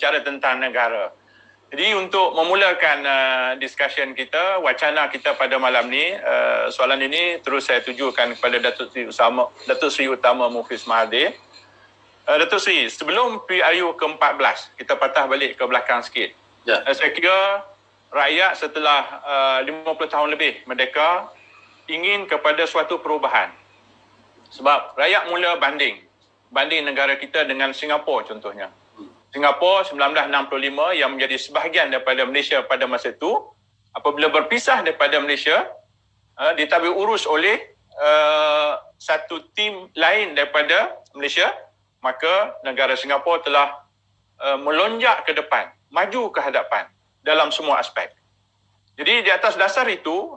bicara tentang negara. Jadi untuk memulakan discussion kita, wacana kita pada malam ni, soalan ini terus saya tujukan kepada Datuk Seri Utama Mufiz Mahathir. Datuk Seri, sebelum PRU ke-14, kita patah balik ke belakang sikit. Ya. Saya kira rakyat setelah 50 tahun lebih merdeka ingin kepada suatu perubahan. Sebab rakyat mula banding negara kita dengan Singapura contohnya. Singapura 1965 yang menjadi sebahagian daripada Malaysia pada masa itu, apabila berpisah daripada Malaysia, ditabir urus oleh satu tim lain daripada Malaysia, maka negara Singapura telah melonjak ke depan, maju ke hadapan dalam semua aspek. Jadi di atas dasar itu,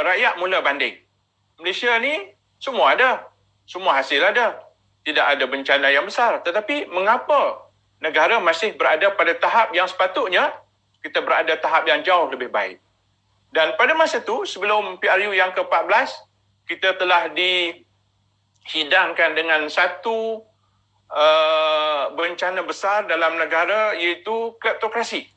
rakyat mula banding. Malaysia ni semua ada, semua hasil ada, tidak ada bencana yang besar. Tetapi mengapa negara masih berada pada tahap yang sepatutnya kita berada tahap yang jauh lebih baik? Dan pada masa itu, sebelum PRU yang ke-14, kita telah dihidangkan dengan satu bencana besar dalam negara, iaitu kleptokrasi.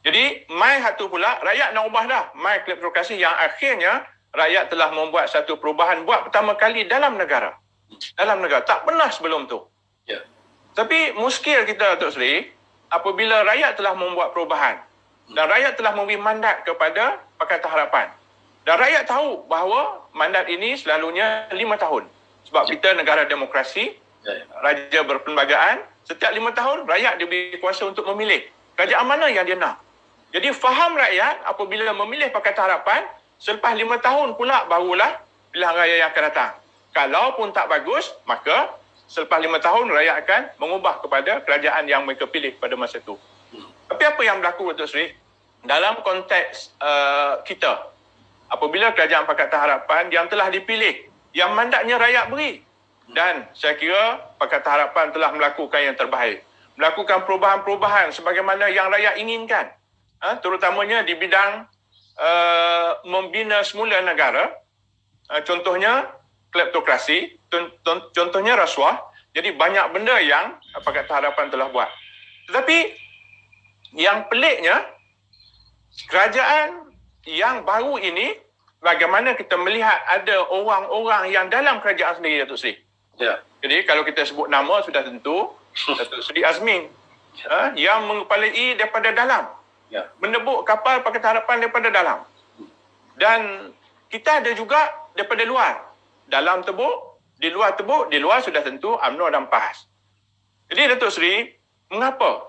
Jadi, mai hatu pula, rakyat nak ubah dah. Mai kleptokrasi yang akhirnya rakyat telah membuat satu perubahan buat pertama kali dalam negara. Dalam negara. Tak pernah sebelum tu. Ya. Tapi muskil kita, Datuk Seri, apabila rakyat telah membuat perubahan dan rakyat telah memberi mandat kepada Pakatan Harapan. Dan rakyat tahu bahawa mandat ini selalunya 5 tahun. Sebab kita negara demokrasi, raja berperlembagaan, setiap 5 tahun rakyat diberi kuasa untuk memilih kerajaan mana yang dia nak. Jadi faham rakyat apabila memilih Pakatan Harapan, selepas 5 tahun pula barulah pilihan raya yang akan datang. Kalau pun tak bagus, maka selepas 5 tahun rakyat akan mengubah kepada kerajaan yang mereka pilih pada masa itu. Tapi apa yang berlaku, Datuk Seri? Dalam konteks kita, apabila kerajaan Pakatan Harapan yang telah dipilih, yang mandatnya rakyat beri, dan saya kira Pakatan Harapan telah melakukan yang terbaik, melakukan perubahan-perubahan sebagaimana yang rakyat inginkan, terutamanya di bidang membina semula negara, contohnya kleptokrasi, contohnya rasuah. Jadi banyak benda yang Pakatan Harapan telah buat. Tetapi yang peliknya, kerajaan yang baru ini, bagaimana kita melihat ada orang-orang yang dalam kerajaan sendiri, Datuk Seri. Ya. Jadi kalau kita sebut nama sudah tentu Datuk Seri Azmin, yang mengepalai daripada dalam, menebuk kapal Pakatan Harapan daripada dalam. Dan kita ada juga daripada luar. Dalam tebuk, di luar tebuk, di luar sudah tentu UMNO dan PAS. Jadi Datuk Seri, mengapa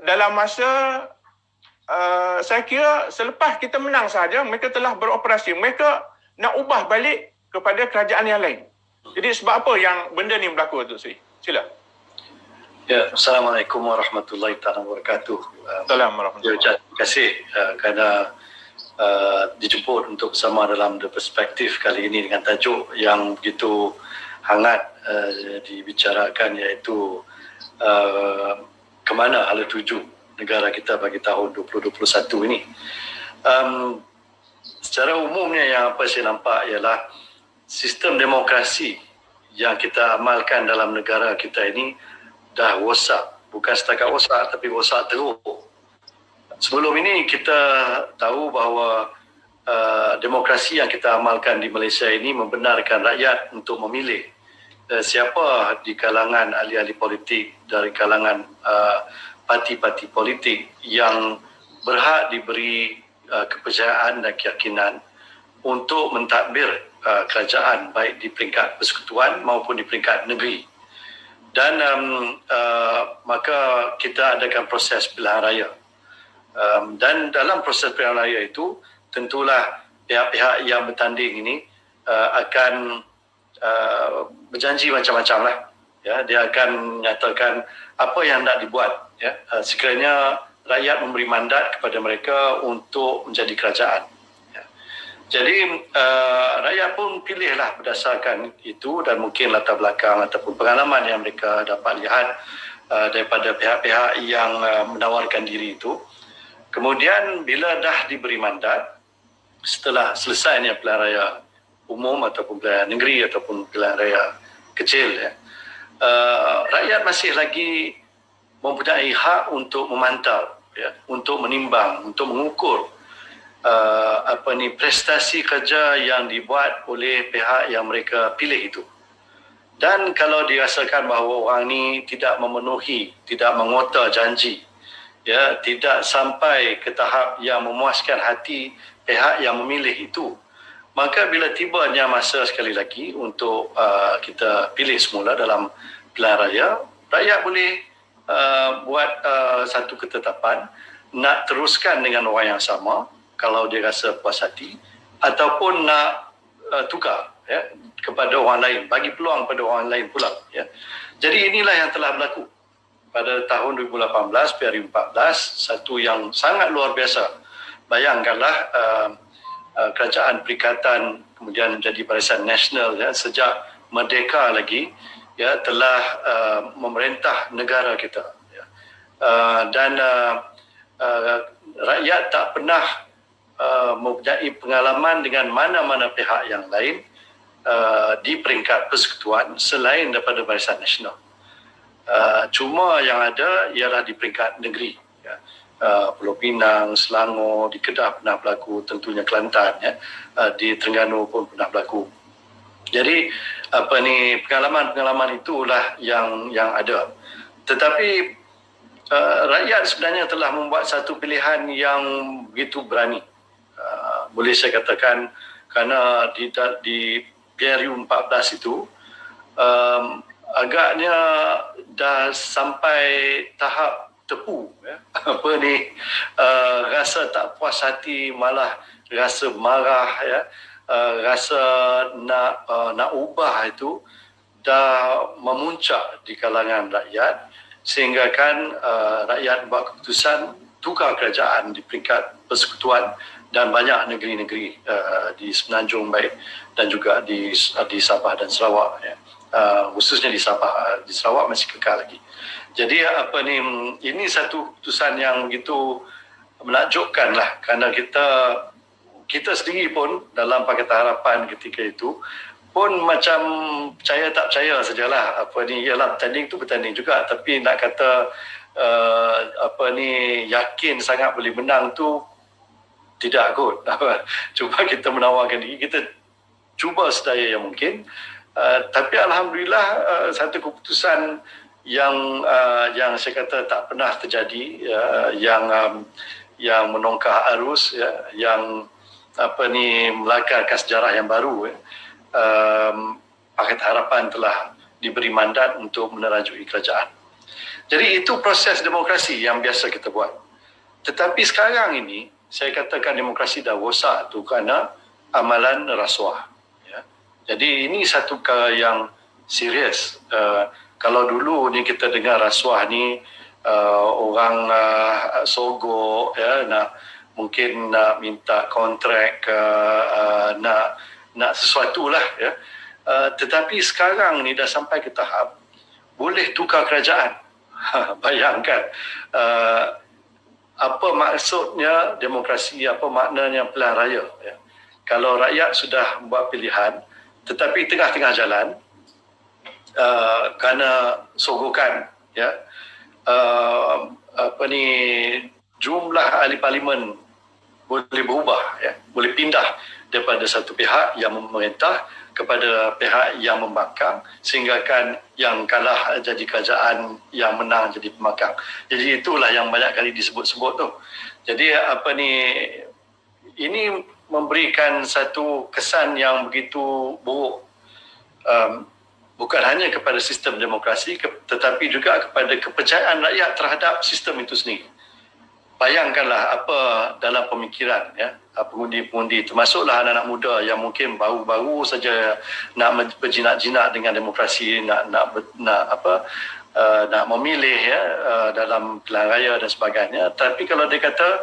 dalam masa saya kira selepas kita menang sahaja, mereka telah beroperasi, mereka nak ubah balik kepada kerajaan yang lain. Jadi sebab apa yang benda ni berlaku, Datuk Seri? Sila. Ya, Assalamualaikum warahmatullahi wabarakatuh. Assalamualaikum. Terima kasih kerana dijemput untuk bersama dalam The Perspective kali ini dengan tajuk yang begitu hangat dibicarakan, iaitu ke mana hala tuju negara kita bagi tahun 2021 ini. Secara umumnya yang apa saya nampak ialah sistem demokrasi yang kita amalkan dalam negara kita ini dah rosak. Bukan setakat rosak, tapi rosak teruk. Sebelum ini kita tahu bahawa demokrasi yang kita amalkan di Malaysia ini membenarkan rakyat untuk memilih siapa di kalangan ahli-ahli politik, dari kalangan parti-parti politik yang berhak diberi kepercayaan dan keyakinan untuk mentadbir kerajaan, baik di peringkat persekutuan maupun di peringkat negeri. Dan maka kita adakan proses pilihan raya. Dan dalam proses pilihan raya itu, tentulah pihak-pihak yang bertanding ini akan berjanji macam-macam lah. Ya, dia akan menyatakan apa yang nak dibuat. Ya, sekiranya rakyat memberi mandat kepada mereka untuk menjadi kerajaan. Ya. Jadi rakyat pun pilihlah berdasarkan itu, dan mungkin latar belakang ataupun pengalaman yang mereka dapat lihat daripada pihak-pihak yang menawarkan diri itu. Kemudian bila dah diberi mandat, setelah selesainya pilihan raya umum ataupun pilihan negeri ataupun pilihan raya kecil, ya, rakyat masih lagi mempunyai hak untuk memantau, ya, untuk menimbang, untuk mengukur prestasi kerja yang dibuat oleh pihak yang mereka pilih itu. Dan kalau dirasakan bahawa orang ni tidak memenuhi, tidak mengota janji, ya, tidak sampai ke tahap yang memuaskan hati pihak yang memilih itu, maka bila tibanya masa sekali lagi untuk kita pilih semula dalam pilihan raya, rakyat boleh buat satu ketetapan nak teruskan dengan orang yang sama kalau dia rasa puas hati, ataupun nak tukar, ya, kepada orang lain, bagi peluang pada orang lain pula, ya. Jadi inilah yang telah berlaku pada tahun 2018, PRU14, satu yang sangat luar biasa. Bayangkanlah kerajaan perikatan kemudian menjadi Barisan Nasional, ya, sejak merdeka lagi, ya, telah memerintah negara kita, ya. Dan rakyat tak pernah mempunyai pengalaman dengan mana-mana pihak yang lain di peringkat persekutuan selain daripada Barisan Nasional. Cuma yang ada ialah di peringkat negeri, ya. Pulau Pinang, Selangor, di Kedah pernah berlaku, tentunya Kelantan, ya. Di Terengganu pun pernah berlaku. Jadi pengalaman-pengalaman itulah yang ada. Tetapi rakyat sebenarnya telah membuat satu pilihan yang begitu berani. Boleh saya katakan, kerana di PRU 14 itu agaknya dah sampai tahap tepu, ya. Rasa tak puas hati, malah rasa marah, ya, rasa nak ubah itu dah memuncak di kalangan rakyat, sehingga kan rakyat buat keputusan tukar kerajaan di peringkat persekutuan dan banyak negeri-negeri di Semenanjung baik dan juga di Sabah dan Sarawak, ya. Khususnya di Sabah, di Sarawak masih kekal lagi. Jadi ini satu keputusan yang begitu menakjubkan lah, kerana kita sendiri pun dalam Pakatan Harapan ketika itu pun macam percaya tak percaya sajalah. Ialah bertanding tu bertanding juga, tapi nak kata yakin sangat boleh menang tu tidak kot. Cuba kita menawarkan diri, kita cuba sedaya yang mungkin. Tapi alhamdulillah satu keputusan yang saya kata tak pernah terjadi, yang menongkah arus, ya, yang melakarkan sejarah yang baru, ya. Pakatan Harapan telah diberi mandat untuk menerajui kerajaan. Jadi itu proses demokrasi yang biasa kita buat. Tetapi sekarang ini saya katakan demokrasi dah rosak tu kerana amalan rasuah, ya. Jadi ini satu perkara yang serius. Kalau dulu ni kita dengar rasuah ni orang sogok, ya, mungkin nak minta kontrak, nak sesuatu lah, ya. Tetapi sekarang ni dah sampai ke tahap boleh tukar kerajaan. Bayangkan apa maksudnya demokrasi, apa maknanya pilihan raya, ya. Kalau rakyat sudah buat pilihan tetapi tengah-tengah jalan kerana sogokan, ya, jumlah ahli parlimen boleh berubah, ya, boleh pindah daripada satu pihak yang memerintah kepada pihak yang membangkang, sehingga kan yang kalah jadi kerajaan, yang menang jadi pembangkang. Jadi itulah yang banyak kali disebut-sebut tu. Jadi ini memberikan satu kesan yang begitu buruk, bukan hanya kepada sistem demokrasi, tetapi juga kepada kepercayaan rakyat terhadap sistem itu sendiri. Bayangkanlah apa dalam pemikiran, ya, pengundi-pengundi, termasuklah anak-anak muda yang mungkin baru-baru saja nak berjinak-jinak dengan demokrasi, nak memilih, ya, dalam pilihan raya dan sebagainya. Tapi kalau dia kata,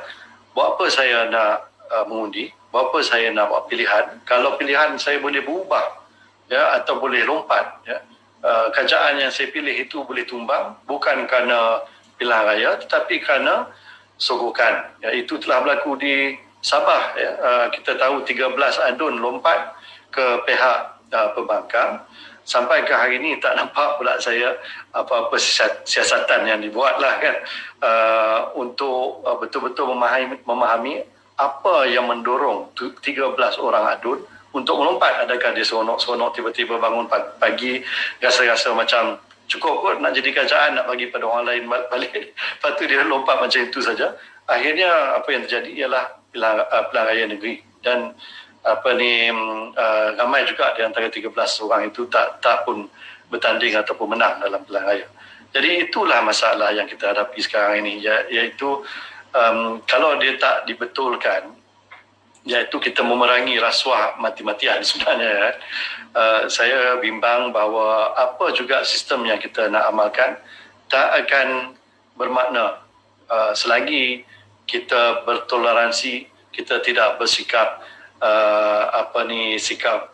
buat apa saya nak mengundi, buat apa saya nak buat pilihan, kalau pilihan saya boleh berubah, ya, atau boleh lompat, ya, kerajaan yang saya pilih itu boleh tumbang, bukan kerana pilihan raya tetapi kerana sogokan, ya. Itu telah berlaku di Sabah, ya. Kita tahu 13 adun lompat ke pihak pembangkang, sampai ke hari ini tak nampak pula saya apa-apa siasatan yang dibuatlah kan untuk betul-betul memahami apa yang mendorong 13 orang adun untuk melompat. Adakah dia seronok-seronok tiba-tiba bangun pagi rasa-rasa macam cukup kot nak jadi kerajaan, nak bagi pada orang lain balik, lepas tu dia lompat macam itu saja. Akhirnya apa yang terjadi ialah pilihan raya negeri, dan ramai juga di antara 13 orang itu tak pun bertanding ataupun menang dalam pilihan raya. Jadi itulah masalah yang kita hadapi sekarang ini, iaitu kalau dia tak dibetulkan, iaitu kita memerangi rasuah mati-matian sebenarnya. Saya bimbang bahawa apa juga sistem yang kita nak amalkan tak akan bermakna selagi kita bertoleransi, kita tidak bersikap sikap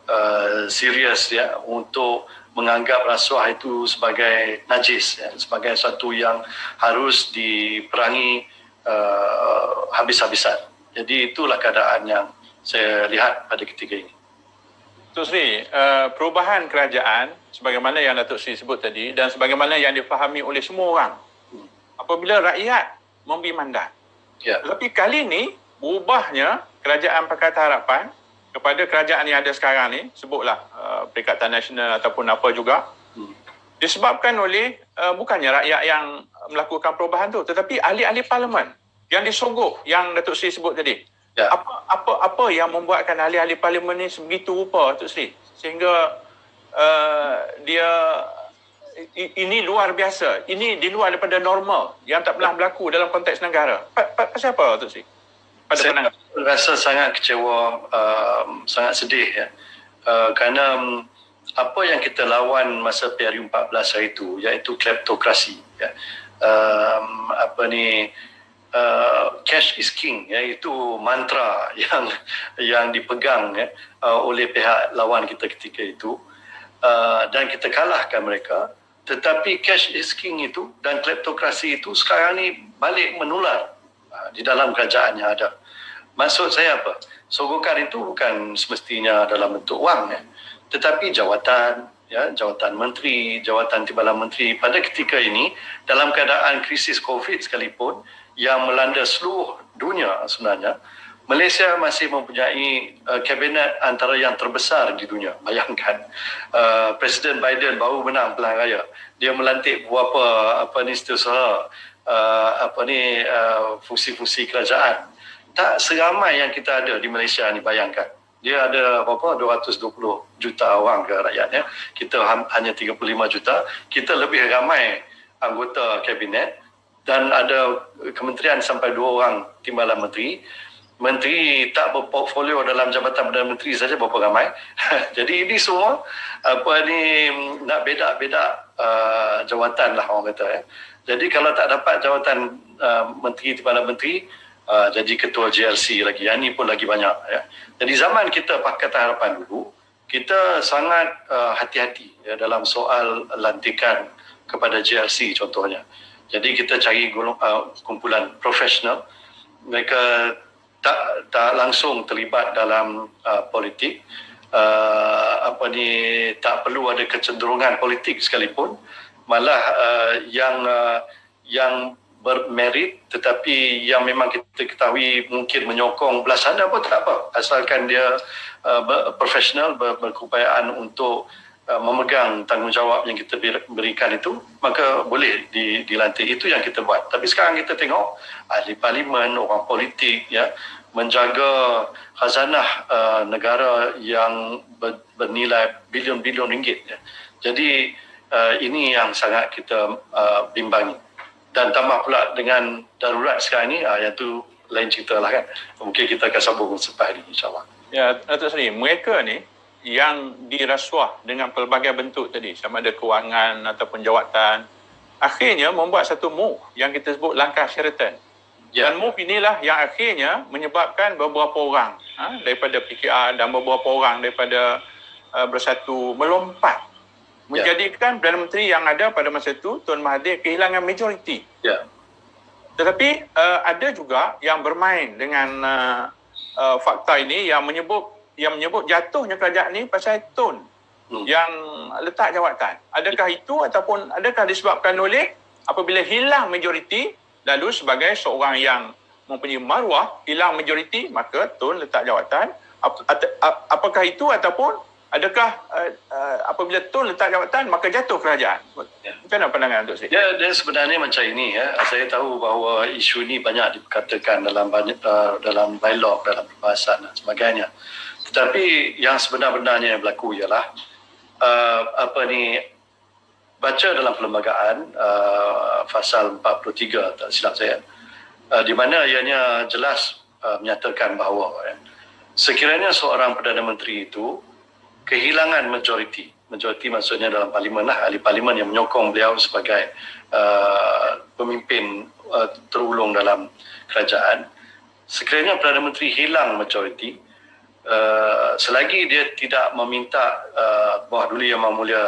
serius ya untuk menganggap rasuah itu sebagai najis ya, sebagai satu yang harus diperangi habis-habisan. Jadi itulah keadaan yang saya lihat pada ketika ini. Datuk Seri, perubahan kerajaan sebagaimana yang Datuk Seri sebut tadi dan sebagaimana yang difahami oleh semua orang apabila rakyat memberi mandat. Ya. Tetapi kali ini berubahnya kerajaan Pakatan Harapan kepada kerajaan yang ada sekarang ni, sebutlah Perikatan Nasional ataupun apa juga, disebabkan oleh bukannya rakyat yang melakukan perubahan tu, tetapi ahli-ahli parlimen yang disogok yang Datuk Seri sebut tadi. Ya. Apa yang membuatkan ahli-ahli parlimen ni sebegitu rupa, Datuk Seri, sehingga ini luar biasa, ini di luar daripada normal yang tak pernah berlaku dalam konteks negara. Pasal apa, Datuk Seri? Saya rasa sangat kecewa, sangat sedih ya, kerana apa yang kita lawan masa PRU14 hari itu, iaitu kleptokrasi ya. Cash is king, iaitu mantra yang dipegang ya, oleh pihak lawan kita ketika itu, dan kita kalahkan mereka. Tetapi cash is king itu dan kleptokrasi itu sekarang ni balik menular di dalam kerajaan yang ada. Maksud saya apa? Sogokan itu bukan semestinya dalam bentuk wang ya, tetapi jawatan ya, jawatan menteri, jawatan timbalan menteri. Pada ketika ini dalam keadaan krisis COVID sekalipun yang melanda seluruh dunia sebenarnya, Malaysia masih mempunyai kabinet antara yang terbesar di dunia. Bayangkan, Presiden Biden baru menang pilihan raya. Dia melantik beberapa setiausaha fungsi-fungsi kerajaan. Tak seramai yang kita ada di Malaysia ni, bayangkan. Dia ada 220 juta orang ke rakyatnya. Kita hanya 35 juta. Kita lebih ramai anggota kabinet dan ada kementerian sampai 2 orang timbalan menteri. Menteri tak berportfolio dalam Jabatan Perdana Menteri saja berapa ramai. Jadi ini semua nak bedak-bedak jawatan lah orang kata ya. Jadi kalau tak dapat jawatan menteri timbalan menteri, jadi ketua JLC lagi. Yang ni pun lagi banyak ya. Jadi zaman kita Pakatan Harapan dulu, kita sangat hati-hati ya, dalam soal lantikan kepada JLC contohnya. Jadi kita cari kumpulan profesional. Mereka tak langsung terlibat dalam politik, tak perlu ada kecenderungan politik sekalipun, malah yang bermerit tetapi yang memang kita ketahui mungkin menyokong belah sana pun tak apa, asalkan dia profesional, berkeupayaan untuk memegang tanggungjawab yang kita berikan itu, maka boleh dilantik. Itu yang kita buat. Tapi sekarang kita tengok ahli parlimen, orang politik ya, menjaga khazanah negara yang bernilai bilion-bilion ringgit ya. Jadi ini yang sangat kita bimbangi. Dan tambah pula dengan darurat sekarang ni, yang tu lain cerita lah kan. Mungkin kita akan sambung selepas hari insyaAllah. Ya, Datuk Seri, mereka ni yang dirasuah dengan pelbagai bentuk tadi, sama ada kewangan ataupun jawatan, akhirnya membuat satu move yang kita sebut langkah Sheraton. Ya. Dan move inilah yang akhirnya menyebabkan beberapa orang daripada PKR dan beberapa orang daripada Bersatu melompat, menjadikan Perdana Menteri yang ada pada masa itu, Tun Mahathir, kehilangan majoriti. Ya. Tetapi ada juga yang bermain dengan fakta ini yang menyebut jatuhnya kerajaan ini pasal Tun yang letak jawatan. Adakah itu ataupun adakah disebabkan oleh apabila hilang majoriti, lalu sebagai seorang yang mempunyai maruah, hilang majoriti, maka Tun letak jawatan. Apakah itu ataupun adakah apabila Tun letak jawatan, maka jatuh kerajaan? Macam mana pandangan Datuk Seri? Ya, dia sebenarnya macam ini ya. Saya tahu bahawa isu ini banyak diperkatakan dalam dialog, dalam perbahasan dan sebagainya. Tetapi yang sebenar-benarnya yang berlaku ialah baca dalam perlembagaan pasal 43 tak silap saya, di mana ianya jelas menyatakan bahawa sekiranya seorang Perdana Menteri itu kehilangan majoriti maksudnya dalam parlimen lah, ahli parlimen yang menyokong beliau sebagai pemimpin terulung dalam kerajaan, sekiranya Perdana Menteri hilang majoriti, selagi dia tidak meminta Bawah Duli Yang Mulia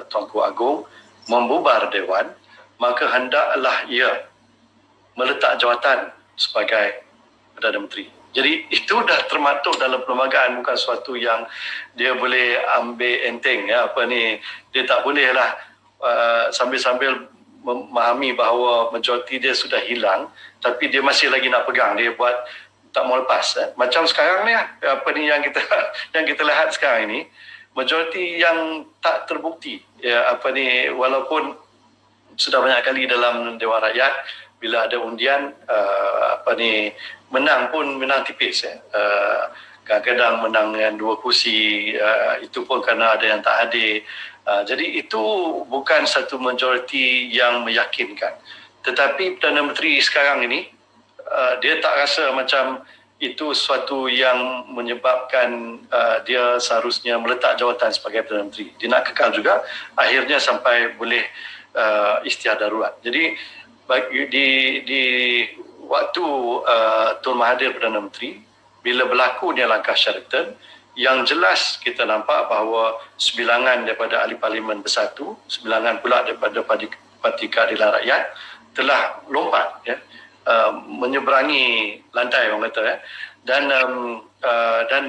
Tuanku Agong membubar Dewan, maka hendaklah ia meletak jawatan sebagai Perdana Menteri. Jadi itu dah termaktub dalam perlembagaan, bukan sesuatu yang dia boleh ambil enteng ya. Dia tak bolehlah sambil-sambil memahami bahawa majoriti dia sudah hilang tapi dia masih lagi nak pegang, dia buat tak mau lepas. Macam sekarang ni yang kita lihat sekarang ini, majoriti yang tak terbukti walaupun sudah banyak kali dalam Dewan Rakyat bila ada undian menang pun menang tipis kadang-kadang menang dengan 2 kursi, itu pun kerana ada yang tak hadir. Jadi itu bukan satu majoriti yang meyakinkan. Tetapi Perdana Menteri sekarang ini dia tak rasa macam itu sesuatu yang menyebabkan dia seharusnya meletak jawatan sebagai Perdana Menteri. Dia nak kekal juga akhirnya sampai boleh istiadat darurat. Jadi di waktu Tun Mahathir Perdana Menteri, bila berlakunya langkah Sheraton, yang jelas kita nampak bahawa sebilangan daripada ahli parlimen bersatu, sebilangan pula daripada Parti Keadilan Rakyat telah lompat menyeberangi lantai orang kata dan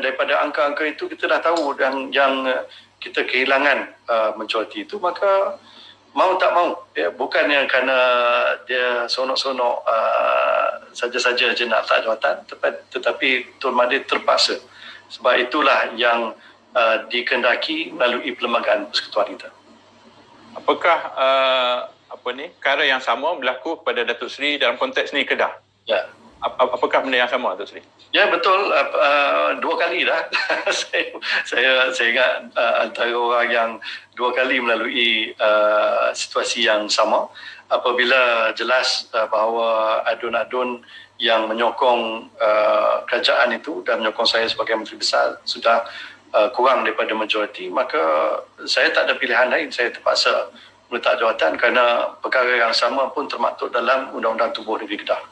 daripada angka-angka itu kita dah tahu dan yang kita kehilangan majoriti itu, maka mau tak mau bukannya kerana dia sonok-sonok saja-saja je nak letak jawatan, tetapi Tun Mahathir terpaksa. Sebab itulah yang dikendaki melalui perlembagaan persekutuan kita. Apakah perkara yang sama berlaku kepada Datuk Seri dalam konteks ni Kedah? Ya. Apakah benda yang sama, Datuk Seri? Ya, betul. 2 kali dah. saya ingat antara orang yang 2 kali melalui situasi yang sama. Apabila jelas bahawa adun-adun yang menyokong kerajaan itu dan menyokong saya sebagai Menteri Besar sudah kurang daripada majoriti, maka saya tak ada pilihan lain. Saya terpaksa meletak jawatan kerana perkara yang sama pun termaktub dalam Undang-Undang Tubuh Negeri Kedah.